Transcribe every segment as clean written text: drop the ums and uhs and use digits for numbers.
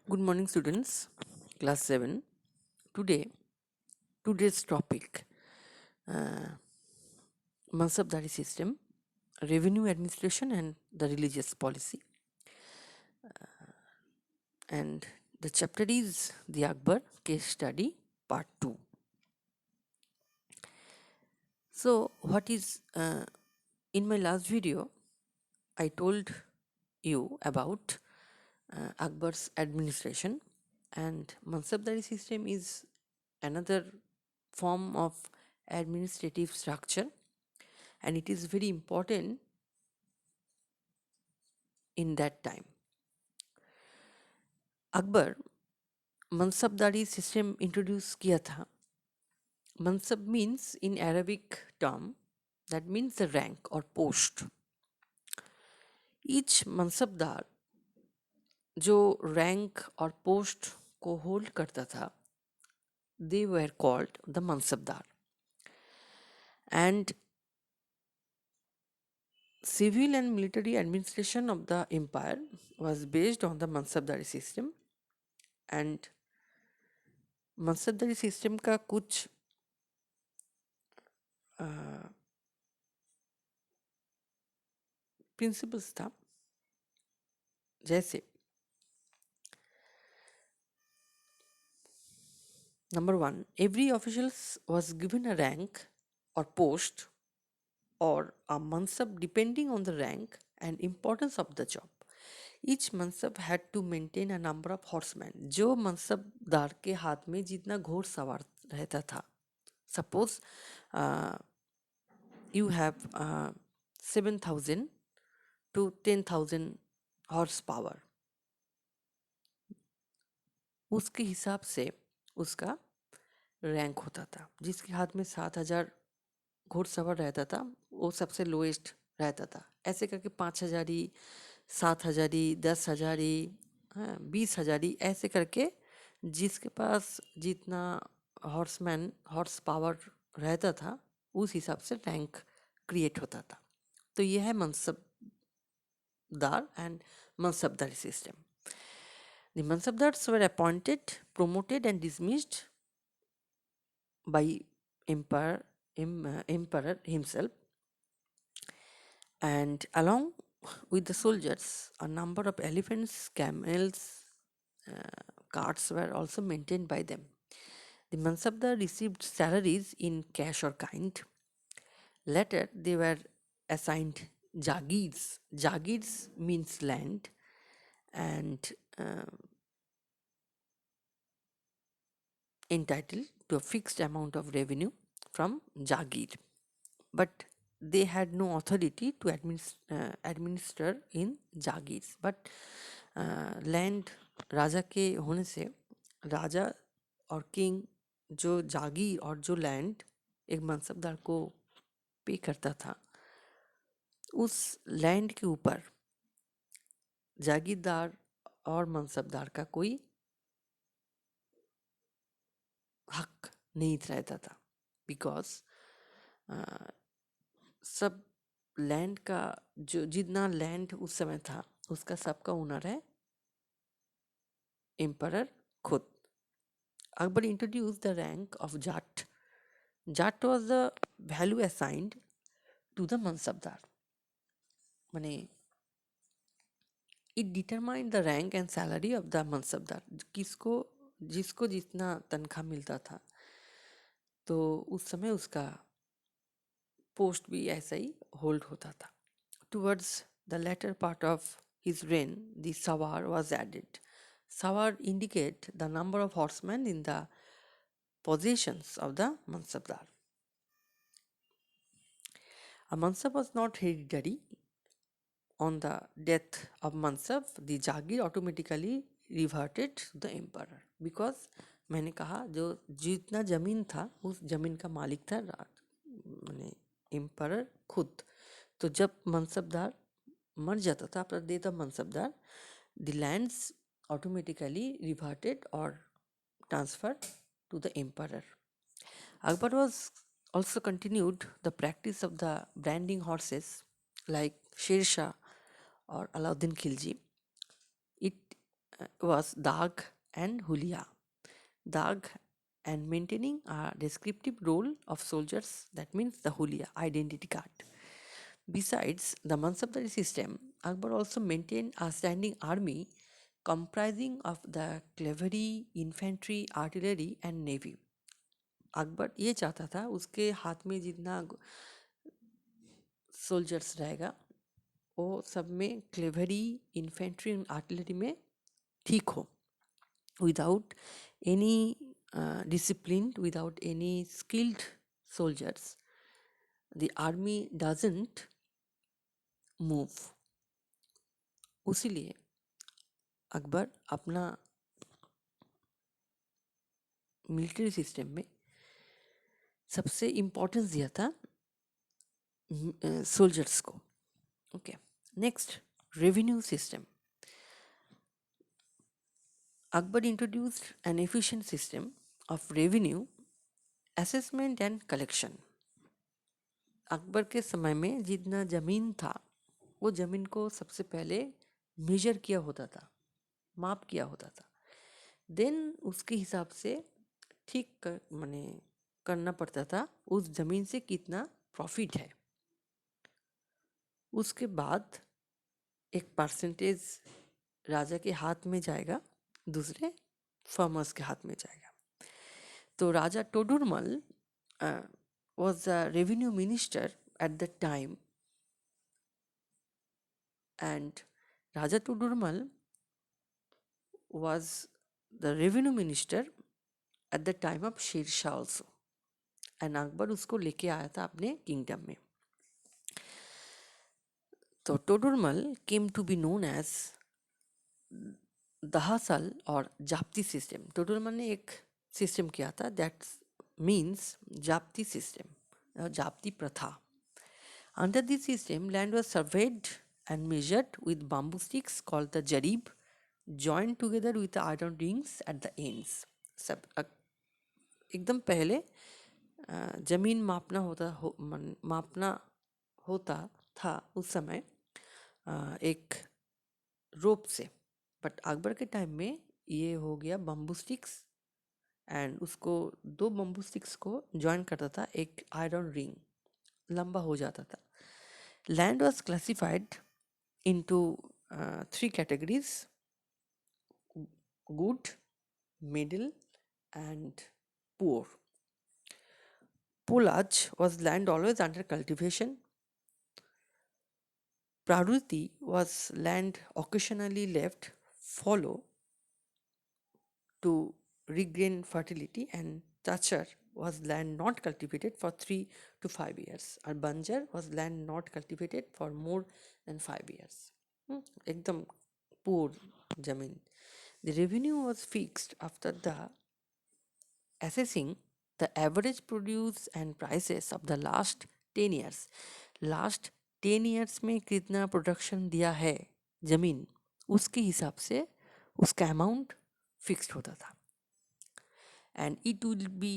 Good morning, students. Class 7. Today's topic, Mansabdari system, revenue administration and the religious policy. And the chapter is the Akbar case study part 2. So what is, in my last video, I told you about Akbar's administration, and Mansabdari system is another form of administrative structure, and it is very important in that time. Akbar mansabdari system introduce किया था. Mansab means in Arabic term that means the rank or post. Each mansabdar जो rank और post को hold करता था, they were called the mansabdar. And civil and military administration of the empire was based on the मनसबदारी system. And मनसबदारी system का कुछ principles था, जैसे Number 1, every official was given a rank or post or a mansab depending on the rank and importance of the job. Each mansab had to maintain a number of horsemen. जो मनसबदार के हाथ में जितना घोड़सवार रहता था, suppose you have 7,000 to 10,000 horsepower, उसके हिसाब से उसका रैंक होता था. जिसके हाथ में 7,000 घोड़सवार रहता था वो सबसे लोएस्ट रहता था. ऐसे करके 5,000, 7,000, 10,000, 20,000 ऐसे करके जिसके पास जितना हॉर्स पावर रहता था उस हिसाब से रैंक क्रिएट होता था. तो यह है mansabdar and mansabdari system. The Mansabdars were appointed, promoted and dismissed by emperor himself, and along with the soldiers a number of elephants, camels, carts were also maintained by them. The Mansabdar received salaries in cash or kind. Later they were assigned jagirs. Jagirs means land, and entitled to a fixed amount of revenue from jagir, but they had no authority to administer in jagirs. But land राजा के होने से राजा और king जो जागीर और जो land एक मनसबदार को पे करता था, उस लैंड के ऊपर जागीरदार और मनसबदार का कोई हक नहीं रहता था, बिकॉज सब लैंड का जो जितना लैंड उस समय था उसका सबका ओनर है एम्परर खुद. Akbar introduced the rank of Jat. Jat was the value assigned to the Mansabdar. Mane, it determined the rank and salary of the Mansabdar. जिसको जितना तनख्वाह मिलता था तो उस समय उसका पोस्ट भी ऐसा ही होल्ड होता था. Towards the latter part of his reign, the Sawar was added. Sawar indicate the number of horsemen in the possessions of the Mansabdar. A Mansab was not hereditary. On the death of Mansab, the Jagir automatically reverted to the emperor. Because मैंने कहा जो जितना जमीन था उस जमीन का मालिक था माने एम्परर खुद. तो जब मनसबदार मर जाता था after death of mansabdar, the lands automatically reverted or transferred to the emperor. Akbar was also continued the practice of the branding horses like Sher Shah or Alauddin Khilji. It was Dag and Hulia. Dag and maintaining a descriptive role of soldiers, that means the Hulia, identity card. Besides the Mansabdari system, Akbar also maintained a standing army comprising of the cavalry, infantry, artillery and navy. Akbar ये चाहता था उसके हाथ में जितना soldiers रहेगा वो सब में क्लेवरी, इन्फेंट्री एंड आर्टिलरी में ठीक हो, without any discipline, without any skilled soldiers the army doesn't move. उसीलिए अकबर अपना मिलिट्री सिस्टम में सबसे इम्पोर्टेंस दिया था सोल्जर्स को. Okay, next, revenue system. Akbar introduced an efficient system of revenue assessment and collection. Akbar के समय में जितना ज़मीन था वो ज़मीन को सबसे पहले मेजर किया होता था, माप किया होता था. देन उसके हिसाब से ठीक माने करना पड़ता था उस ज़मीन से कितना प्रॉफिट है. उसके बाद एक परसेंटेज राजा के हाथ में जाएगा, दूसरे फार्मर्स के हाथ में जाएगा. तो राजा Todarmal was a revenue minister at that time, and Raja Todurmal was the revenue minister at the time of Sher Shah also, and Akbar उसको लेके आया था अपने किंगडम में. तो Todarmal came to be known as दहासल और जाप्ती सिस्टम. टोडरमल ने एक सिस्टम किया था, दैट मीन्स जाप्ती सिस्टम, जाप्ती प्रथा. Under this system, land was surveyed and measured with bamboo sticks called the jarib, joined together with the iron rings at the ends. सब एकदम पहले जमीन मापना होता था उस समय एक रोप से, बट अकबर के टाइम में ये हो गया बम्बू स्टिक्स, एंड उसको दो बम्बू स्टिक्स को जॉइन करता था, एक आयरन रिंग लंबा हो जाता था. Land was classified into three categories: good, middle, and poor. Polaj was land always under cultivation. Praruti was land occasionally left fallow to regain fertility, and Tachar was land not cultivated for 3 to 5 years. And Banjar was land not cultivated for more than 5 years. एकदम poor जमीन. The revenue was fixed after the assessing the average produce and prices of the last 10 years. Last 10 years में कितना production दिया है जमीन, उसके हिसाब से उसका अमाउंट फिक्स्ड होता था, and it will be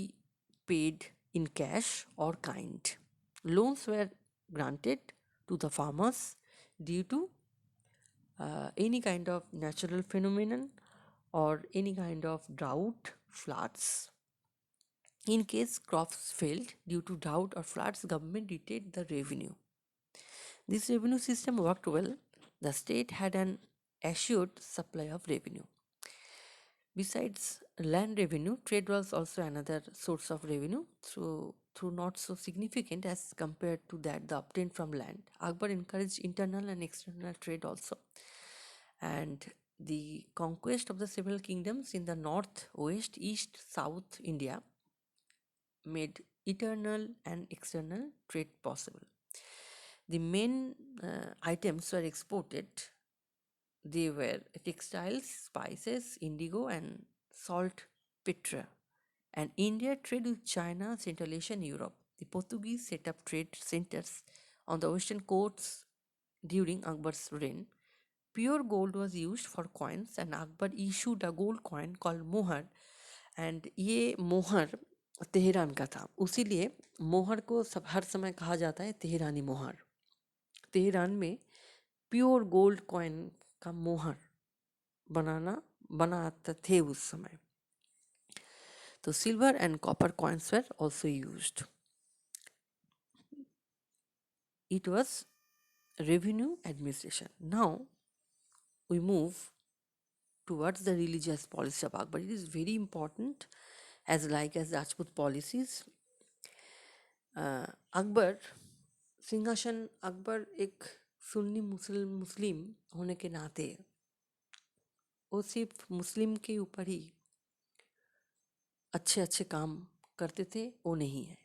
paid in cash or kind. Loans were granted to the farmers due to any kind of natural phenomenon or any kind of drought, floods. In case crops failed due to drought or floods, government retained the revenue. This revenue system worked well. The state had an assured supply of revenue. Besides land revenue, trade was also another source of revenue, through not so significant as compared to that the obtained from land. Akbar encouraged internal and external trade also, and the conquest of the several kingdoms in the north, west, east, south India made internal and external trade possible. The main items were exported. They were textiles, spices, indigo, and salt petra. And India trade with China, Central Asia, and Europe. The Portuguese set up trade centers on the western coasts during Akbar's reign. Pure gold was used for coins, and Akbar issued a gold coin called mohar. And ये मोहर Tehran का था, उसीलिए मोहर को हर समय कहा जाता है तेहरानी मोहर. तेहरान में प्योर गोल्ड कॉइन का मोहर बनाते थे उस समय। तो silver and copper coins were also used. It was revenue administration. Now we move towards the religious policy of Akbar. It is very important as Rajput policies. Akbar सिंहासन, अकबर एक सुन्नी मुस्लिम होने के नाते वो सिर्फ मुस्लिम के ऊपर ही अच्छे अच्छे काम करते थे, वो नहीं है।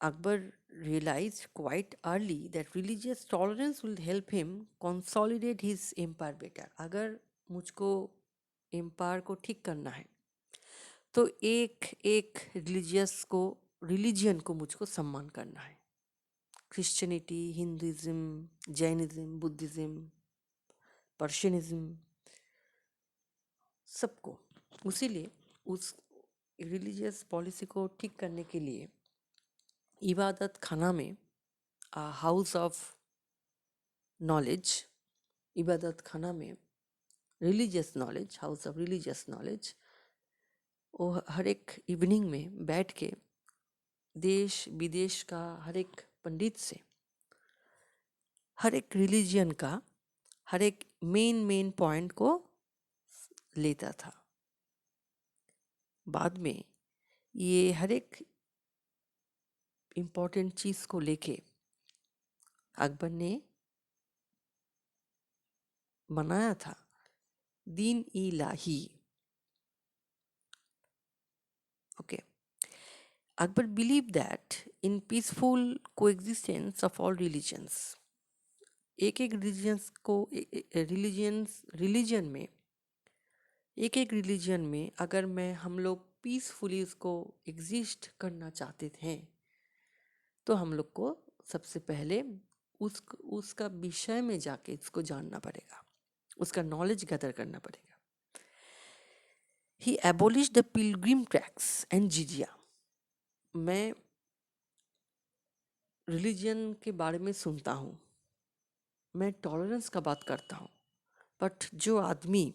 Akbar realized quite early that religious tolerance will help him consolidate his empire better. अगर मुझको एम्पायर को ठीक करना है तो एक एक रिलीजियन को मुझको सम्मान करना है। क्रिश्चियनिटी, हिंदुइज्म, जैनिज्म, बुद्धिज्म, पर्शियनिज्म, सबको। उसीलिए उस रिलीजियस पॉलिसी को ठीक करने के लिए इबादत खाना में हाउस ऑफ नॉलेज, इबादत खाना में religious knowledge, house of religious knowledge, वो हर एक इवनिंग में बैठ के देश विदेश का हर एक पंडित से हर एक रिलीजियन का हर एक मेन पॉइंट को लेता था। बाद में ये हर एक इम्पोर्टेंट चीज़ को लेके अकबर ने बनाया था Din Ilahi. Okay, Akbar believed that in peaceful coexistence of all religions, एक एक रिलीजन में अगर हम लोग पीसफुली उसको एग्जिस्ट करना चाहते थे तो हम लोग को सबसे पहले उसका विषय में जाके इसको जानना पड़ेगा, उसका नॉलेज गैदर करना पड़ेगा। He abolished the pilgrim tax and jizya. मैं रिलीजन के बारे में सुनता हूँ, मैं टॉलरेंस का बात करता हूँ, बट जो आदमी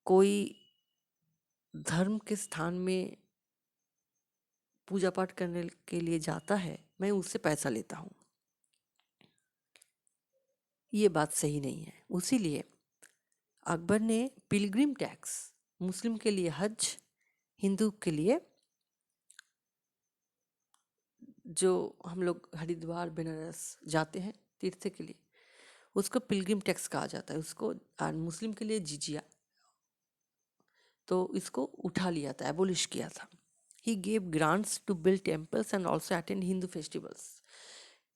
कोई धर्म के स्थान में पूजा पाठ करने के लिए जाता है, मैं उससे पैसा लेता हूँ, ये बात सही नहीं है। उसीलिए अकबर ने पिलग्रिम टैक्स, मुस्लिम के लिए हज, हिंदू के लिए जो हम लोग हरिद्वार बनारस जाते हैं तीर्थ के लिए, उसको पिलग्रिम टैक्स कहा जाता है उसको, और मुस्लिम के लिए जिजिया, तो इसको उठा लिया था, एबोलिश किया था। He gave grants to build temples and also attend Hindu festivals.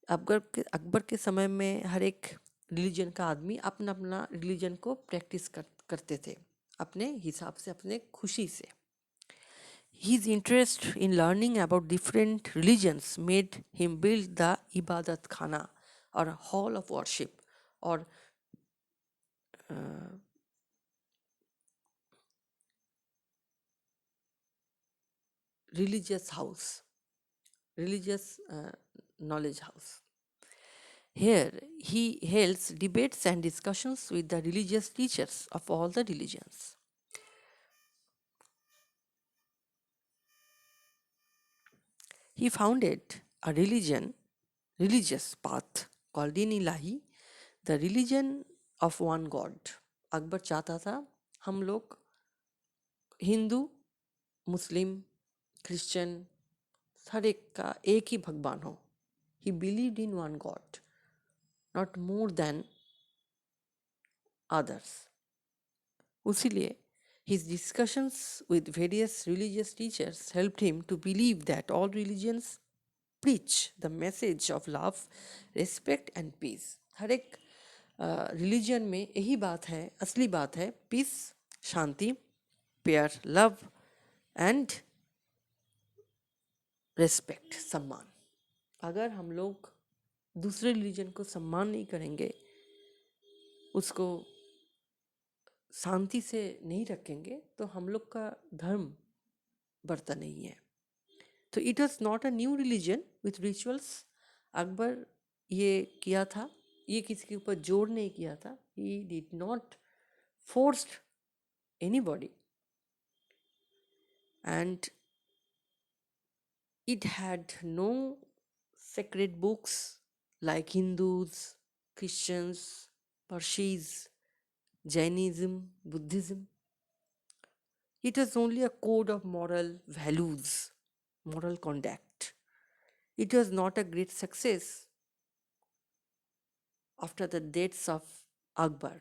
Akbar के समय में हर एक रिलीजन का आदमी अपना अपना रिलीजन को प्रैक्टिस करते थे अपने हिसाब से, अपने खुशी से। His interest in learning about different religions made him build the ibadat khana or hall of worship or religious house, religious knowledge house. Here he holds debates and discussions with the religious teachers of all the religions. He founded a religious path called Din Ilahi, the religion of one God. Akbar चाहता था हम लोग हिंदू, मुस्लिम, Christian हर एक का एक ही भगवान हो। He believed in one God, not more than others. उसीलिए his discussions with various religious teachers helped him to believe that all religions preach the message of love, respect and peace. हर एक religion में यही बात है, असली बात है, piece, शांति, प्यार, love and respect, सम्मान। अगर हम लोग दूसरे रिलीजन को सम्मान नहीं करेंगे, उसको शांति से नहीं रखेंगे, तो हम लोग का धर्म बढ़ता नहीं है। तो it was not a new religion with rituals. Akbar ये किया था, ये किसी के ऊपर जोर नहीं किया था. He did not forced anybody, and it had no sacred books like Hindus, Christians, Parsis, Jainism, Buddhism. It was only a code of moral values, moral conduct. It was not a great success after the deaths of Akbar.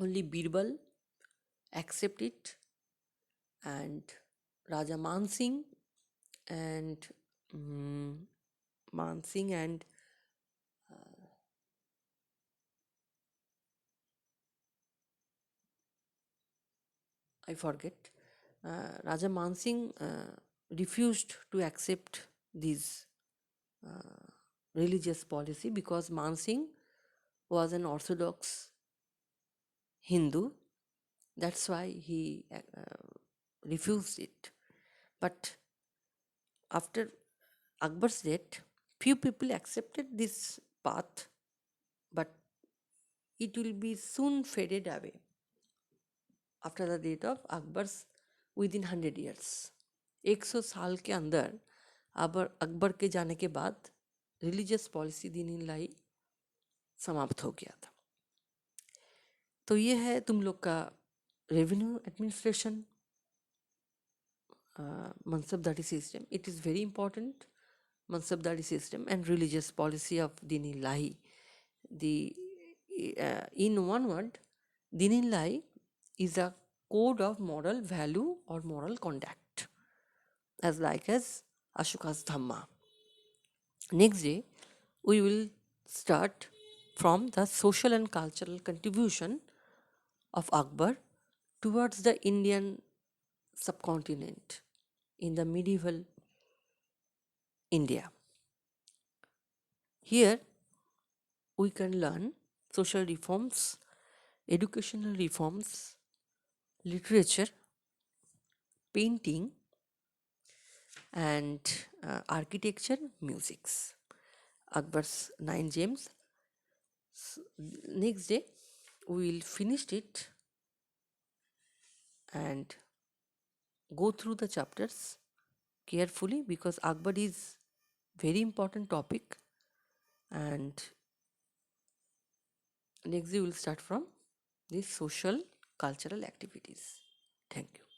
Only Birbal accepted it, and Raja Mansingh and mm, Mansingh and I forget. Raja Mansingh refused to accept this uh, religious policy because Mansingh was an Orthodox Hindu. That's why he refused it. But after Akbar's death, few people accepted this path, but it will be soon faded away after the death of Akbar's within 100 years. 100 साल के अंदर अकबर के जाने के बाद religious policy दीन इलाही समाप्त हो गया था. तो ये है तुम लोग का revenue administration mansabdari system. It is very important, mansabdari system and religious policy of din ilahi. The in one word, din ilahi is a code of moral value or moral conduct, as like as Ashoka's Dhamma. Next day, we will start from the social and cultural contribution of Akbar towards the Indian subcontinent in the medieval India. Here, we can learn social reforms, educational reforms, literature, painting, and architecture, musics. Akbar's 9 gems. Next day, we will finish it and go through the chapters carefully because Akbar is very important topic, and next day we will start from these social cultural activities. Thank you.